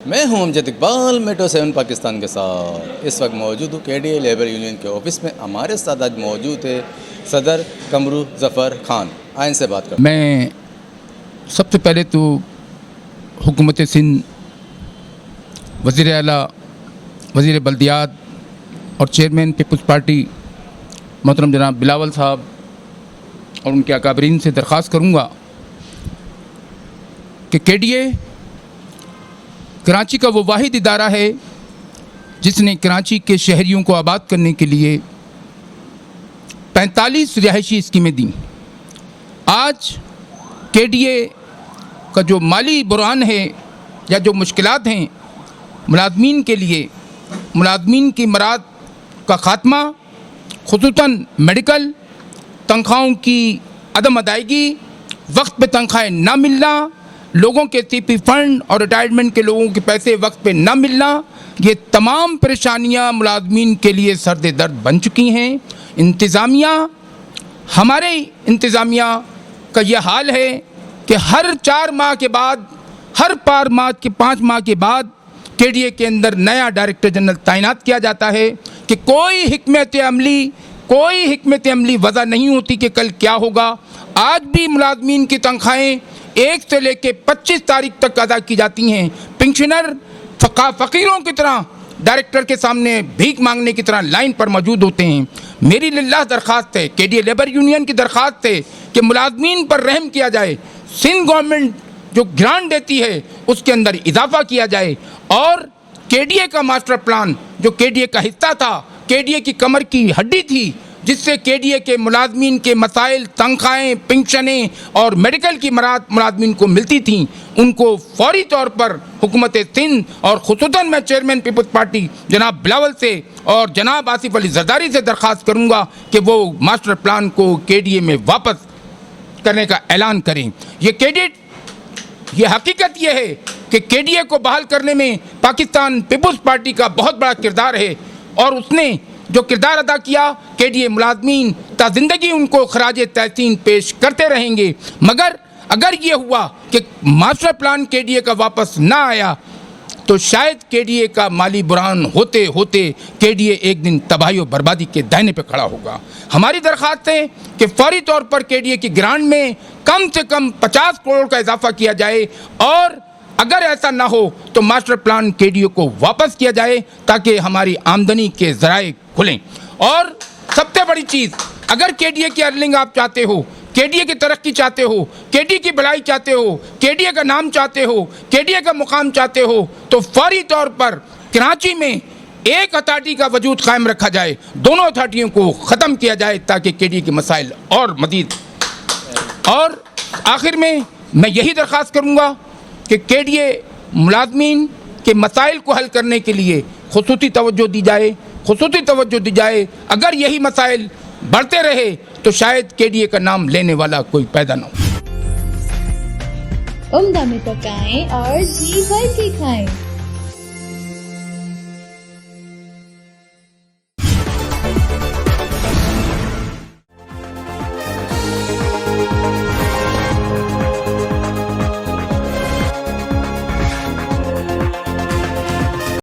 मैं हूं अमजद इकबाल, मेट्रो 7 पाकिस्तान के साथ। इस वक्त मौजूद हूँ KDA लेबर यूनियन के ऑफिस में। हमारे साथ आज मौजूद है सदर कमरू ज़फ़र खान। आइन से बात कर। मैं सबसे पहले तो हुकूमत सिंध, वज़ीर आला, वज़ीर बल्दियात और चेयरमैन पीपल्स पार्टी मोहतरम जनाब बिलावल साहब और उनके अकाबरीन से दरख्वास्त करूँगा कि KDA कराची का वो वाहिद इदारा है जिसने कराची के शहरियों को आबाद करने के लिए 45 रिहायशी स्कीमें दी। आज KDA का जो माली बुरान है या जो मुश्किलात हैं मुलाजमीन के लिए, मुलाजमीन की मराद का ख़ात्मा, खुसूसन मेडिकल, तनख्वाहों की अदम अदायगी, वक्त पे तनख्वाहें ना मिलना, लोगों के CP फंड और रिटायरमेंट के लोगों के पैसे वक्त पे ना मिलना, ये तमाम परेशानियां मुलाजमीन के लिए सर्द दर्द बन चुकी हैं। हमारे इंतज़ामिया का यह हाल है कि हर 4 माह के बाद, हर 5 माह के बाद KDA के अंदर नया डायरेक्टर जनरल तैनात किया जाता है कि कोई हिकमत अमली वज़ा नहीं होती कि कल क्या होगा। आज भी मुलाजमीन की तनख्वाहें 1 से लेकर 25 तारीख तक अदा की जाती हैं। पेंशनर फ़कीरों की तरह डायरेक्टर के सामने भीख मांगने की तरह लाइन पर मौजूद होते हैं। मेरी लिल्लाह दरख्वास्त है, KDA लेबर यूनियन की दरख्वास्त है कि मुलाजमीन पर रहम किया जाए। सिंध गवर्नमेंट जो ग्रांट देती है उसके अंदर इजाफा किया जाए और KDA का मास्टर प्लान जो KDA का हिस्सा था, KDA की कमर की हड्डी थी, जिससे KDA के मुलाजमीन के मसाइल, तनख्वाहें, पेंशनें और मेडिकल की मराद मुलाजमीन को मिलती थीं, उनको फौरी तौर पर हुकूमत सिंध और खुसूसन मैं चेयरमैन पीपल्स पार्टी जनाब बिलावल से और जनाब आसिफ अली जरदारी से दरख्वास्त करूँगा कि वो मास्टर प्लान को KDA में वापस करने का ऐलान करें। ये हकीकत ये है कि KDA को बहाल करने में पाकिस्तान पीपल्स पार्टी का बहुत बड़ा किरदार है और उसने जो किरदार अदा किया, KDA मुलाजमीन ता ज़िंदगी उनको खराज तहसीन पेश करते रहेंगे। मगर अगर ये हुआ कि मास्टर प्लान KDA का वापस ना आया तो शायद KDA का माली बुरान होते होते KDA एक दिन तबाही और बर्बादी के दायने पे खड़ा होगा। हमारी दरख्वास्त है कि फौरी तौर पर KDA की ग्रांट में कम से कम 50 करोड़ का इजाफा किया जाए और अगर ऐसा ना हो तो मास्टर प्लान KDA को वापस किया जाए ताकि हमारी आमदनी के ज़राए खुलें। और सबसे बड़ी चीज़, अगर KDA की अर्निंग आप चाहते हो, KDA की तरक्की चाहते हो, KDA की भलाई चाहते हो, KDA का नाम चाहते हो, KDA का मुकाम चाहते हो, तो फौरी तौर पर कराची में एक अथॉरिटी का वजूद कायम रखा जाए, दोनों अथॉरिटियों को ख़त्म किया जाए ताकि KDA के मसाइल और मज़ीद। और आखिर में मैं यही दरख्वास्त करूँगा कि KDA मुलाजमीन के मसाइल को हल करने के लिए खुसूसी तवज्जो दी जाए। अगर यही मसाइल बढ़ते रहे तो शायद KDA का नाम लेने वाला कोई पैदा ना हो। उम्दा में पकाएं और जी भर के खाएं।